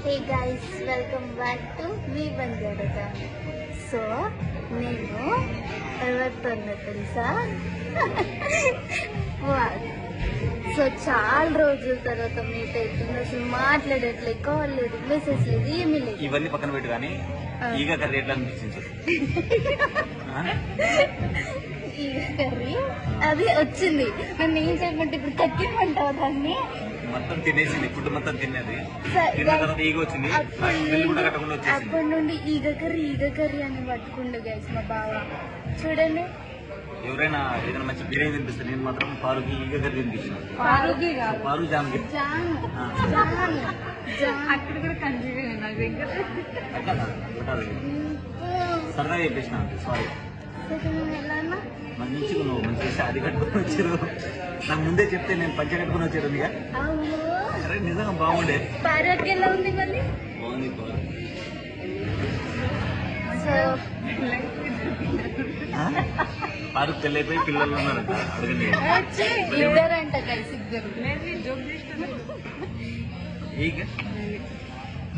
Hey guys, welcome back to me Banjara. So నేను ఎవరితో తెలుసా? సో చాలా రోజుల తర్వాత మీట్ అవుతుంది. అసలు మాట్లాడట్లేదు, కాల్ లేదు, మెసేజ్ లేదు, ఏమీ లేదు. ఇవన్నీ పక్కన పెట్టు కానీ ఈగ కర్రీ ఎట్లా అనిపించింది? ఈగ కర్రీ అది వచ్చింది. నన్ను ఏం చేయమంటే ఇప్పుడు కక్కిమంటావు దాన్ని? మొత్తం తినేసింది, ఫుడ్ మొత్తం తినేది. ఈగ వచ్చింది, అప్పటి నుండి ఈగ కర్రీ అని పట్టుకుండు గైస్ మా బావ. చూడండి, ఎవరైనా ఏదైనా మంచి బిర్యానీ తినిపిస్తే నేను మాత్రం పారుకి ఈగ కర్రీ తినిపిస్తాను. పారు జామ్ అక్కడ కూడా సరదాగా చెప్పేసిన. సారీ, మంచిగా నువ్వు మంచిగా శారీ కట్టుకుని వచ్చారు. నాకు ముందే చెప్తే నేను పంచ కట్టుకుని వచ్చారు. అరే నిజంగా బాగుండే. ఎలా ఉంది మళ్ళీ? బాగుంది. పారు పెళ్ళైపోయి పిల్లలు ఉన్నారంట. అడగండి. ఇద్దరంట కలిసి ఇద్దరు. ఈగ